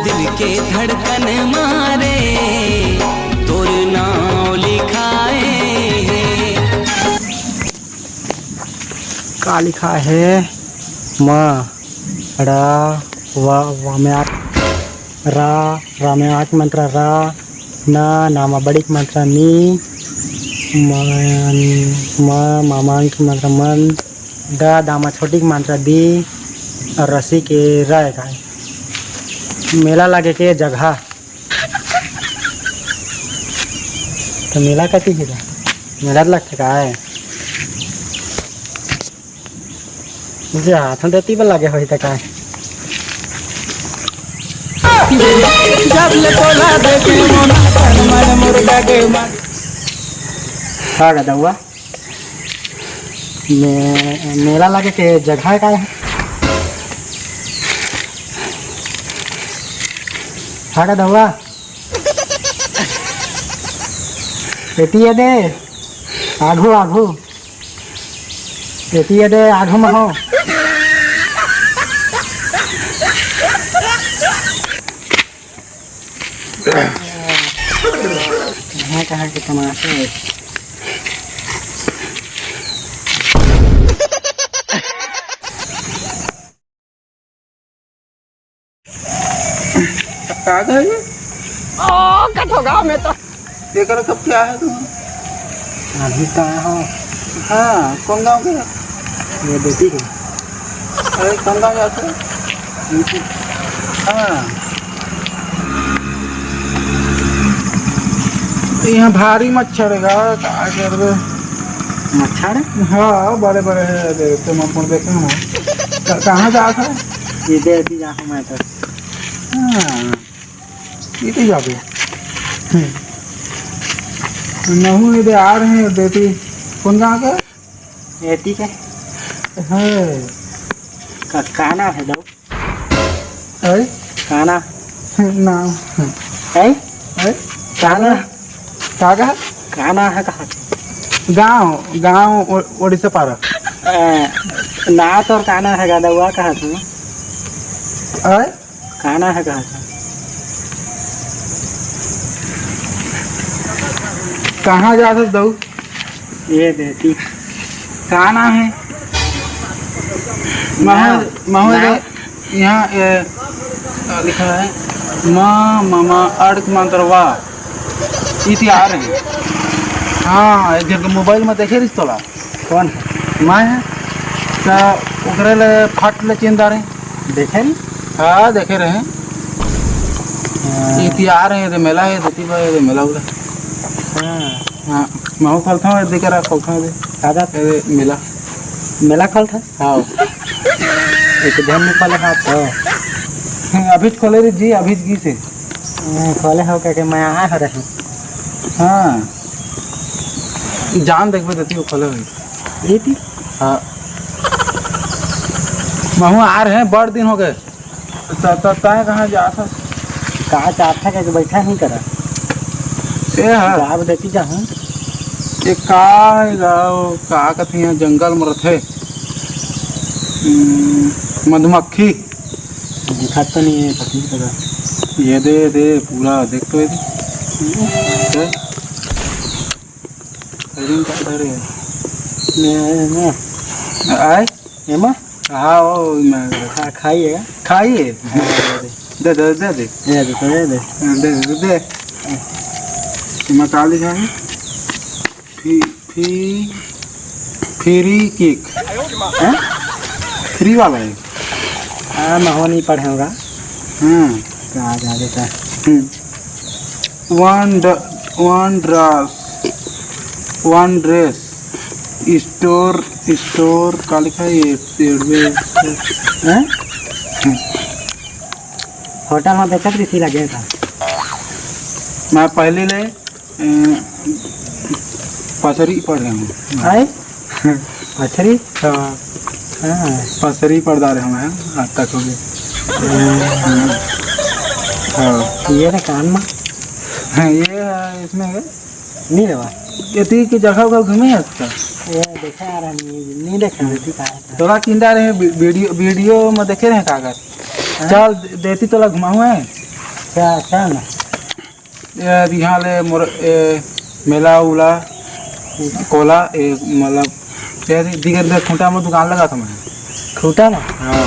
दिल के धड़कन मारे तोर नाम लिखाए है। का लिखा है? माँ रा वा में रा में आठ मंत्र रा ना नामा बड़ी मंत्र नी मामांक मंत्र मन दा दामा छोटी मंत्र दी और रसी के राय का मेला लगे के जगह तो मेला कती है मेला लगता का है मुझे हाथ में देती लगे हो का हुआ मेला लगे के जगह का है हुआ एटी दे आघू आघू एटी दे आघू में हो कहाँ के तमाशे कटोगा में तो देखो कब क्या है तुम? अभी तो आया हो। हाँ कौन गाँव के? ये बेटी है। अरे कौन गाँव जाते हैं? हाँ यहाँ भारी मच्छर है क्या कर रहे? मच्छर? हाँ बड़े बड़े है देखते मैं देखे हूँ। कहाँ जा था? ये देती जा मैं तो। हाँ ये तो जाते नहू इधर आ रहे हैं देती कौन गाँव का? एटी के है काना है दो है काना नाम है काना काका काना है कहाँ गाँव गाँव ओडिशा पारा ना तो काना है गादा हुआ कहाँ था है काना है कहाँ था कहाँ जा सकते दो? ये देती कहाँ नाम है? यहाँ लिखा है माँ मामा अर्क मंत्रवा इति आ रहे हैं। हाँ एक जगह मोबाइल में देखे रिश्ते तोला कौन है? मैं है तो उकरे ले फट ले चिंता रहे देखे नहीं? हाँ देखे रहे इति आ रहे हैं मेला है देती भाई मेला उला हाँ मैं खोलता हूँ देखे रहा खोलता हूँ दादा मेला मेला खोल था हाँ एक ध्यान में खोले हाथ तो अभी खोले रे जी अभी जी से खोले हो क्या मैं आया हो रही हाँ जान देखबे देती वो खोले हुई ये थी हाँ महू आ रहे हैं बड़ दिन हो गए तय कहाँ जा था कहा चाहता है कि बैठा नहीं करा ये है आप देती जाऊँ ये का गाँव का कहते हैं जंगल में रथे मधुमक्खी दिखा तो नहीं है पसंद करा ये दे पूरा देख तो आए एमा हाँ वो मैं खाइएगा खाइए दे दे दे दे ये दे तो दे दे दे दे मैं का लिखा है फ्री केक फ्री वाला है हाँ मैं हो नहीं पढ़े होगा कहाँ जा देता वन ड्रेस स्टोर का लिखा है ये होटल में बेचत भी लगे था मैं पहले ले पसरी पढ़ रहे हूँ है मछली हाँ पसरी पढ़दा रहे हैं आज तक हो गए हाँ ये ना कान में ये इसमें है नहीं रहा ये की जगह को घूमे आता ये देखा आ रहा नहीं देखा देती कहा तोला चिंता रहे वीडियो में देखे रहे कागज चल देती तोला घुमाऊ है क्या ना यहाँ ले मोर मेला उला कोला मतलब क्या दिगर खूंटा में दुकान लगा था मैं। खूटा ना हाँ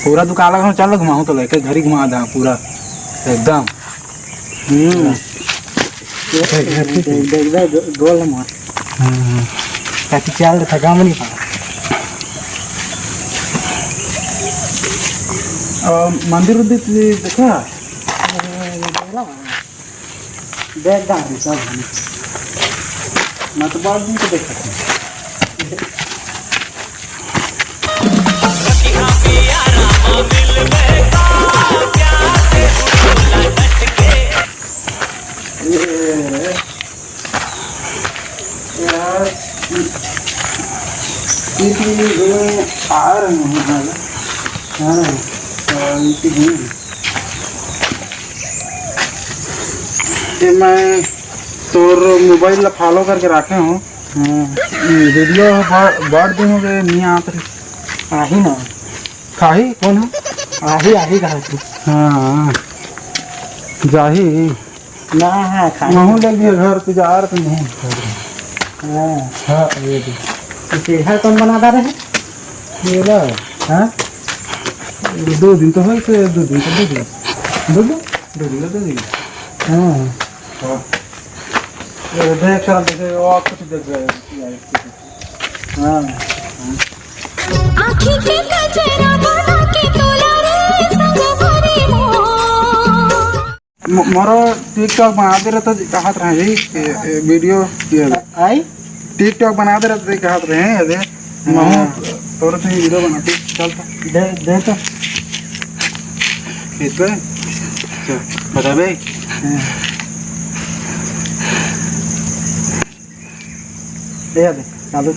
पूरा दुकान लगा चल घुमाऊँ तो लेके घर ही घुमा दा पूरा एकदम। देख दे गोल मार ताकि चाल था काम नहीं पा मंदिर उदिर देखा देख गाड़ी सब मैं तो बहुत दिन से देख सकता हूँ। ये मैं तोर मोबाइल ला फॉलो करके रखे हूँ। वीडियो बढ़ दिन हो गए नहीं आत रही। आही ना खाही कौन है? आही कहा तू हाँ जाही ना है खा महू लग गया घर तुझे आ रहा तो नहीं। हाँ हाँ ये भी सीधा कौन बनाता रहे ये ला हाँ 2 दिन तो है 2 दिन तो 2 दिन हाँ ये देख कर देखे और कुछ देख रहे हाँ आँखी के कचरा बना के तोला रे संग भरी मोर मोरो टिकटॉक बनाते रहते कहत रहे जी वीडियो आई टिकटॉक बनाते रहते कहत रहे हैं अरे महू और तो वीडियो बनाते चलता दे तो इस पे बता बे दे चालू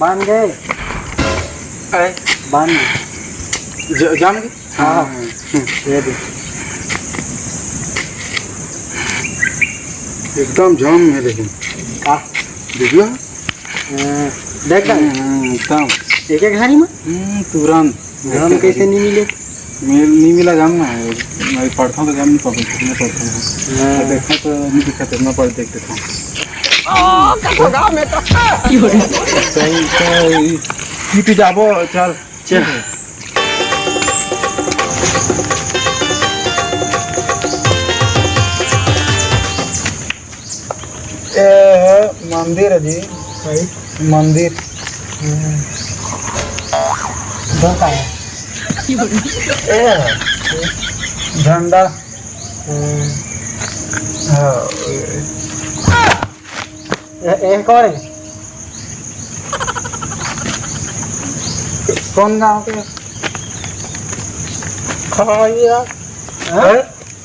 बांध गए अरे बांध जाम गए हाँ दे दे एकदम जाम है लेकिन का वीडियो देख कर एकदम एक एक घड़ी में तुरंत हम कैसे नहीं मिले नहीं मिला जाम ना मैं पढ़ता हूँ तो जाम नहीं पढ़ता हूँ देखता तो नहीं दिखता मैं पढ़ देख देता हूँ कहीं जाबो चल चल मंदिर है जी मंदिर धोखा है झंडा एक और है कौन गाँव के खाया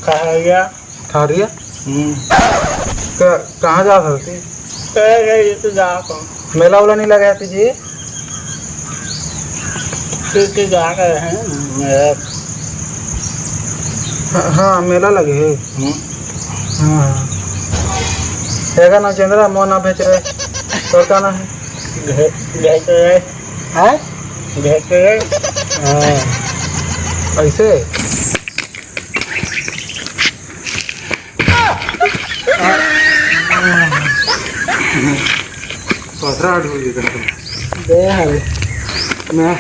खाया ठहरिया कहाँ जा सकती ये तो जा कौन मेला उला नहीं लगा है जी तो जा कर हैं हाँ मेला लगे है हाँ हैगा ना चंद्रा मोना बेच रहे तो क्या ना है भेज रहे हैं भेज रहे हाँ ऐसे पथरा ढूंढ दे है मैं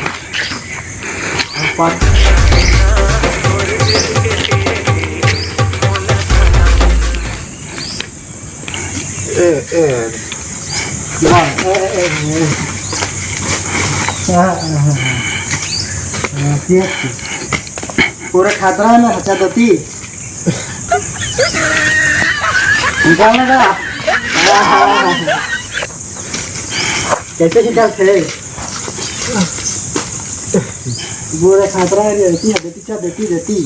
पूरा खतरा है ना बच्चा दोती निकालने का कैसे निकालते पूरा खतरा है देती देती देती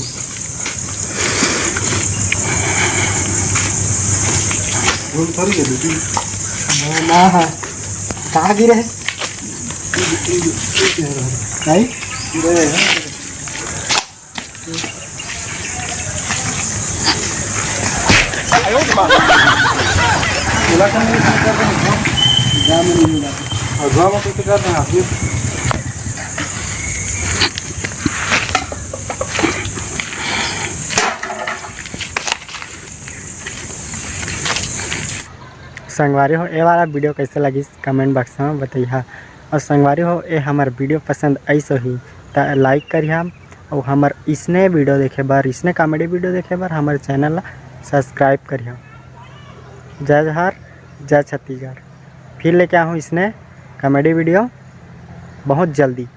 थोड़ी है दीदी ना है कहाँ गिरे है नहीं संगवारी हो ये वाला वीडियो कैसे लगी कमेंट बॉक्स में बताइए। और संगवारी हो ये हमार वीडियो पसंद ऐसे ही तो लाइक करिए और हमार इसने वीडियो देखे बार इसने कॉमेडी वीडियो देखे बार हमारे चैनल ला सब्सक्राइब करिए। जय जोहार जय छत्तीसगढ़। फिर लेके आऊँ इसने कॉमेडी वीडियो बहुत जल्दी।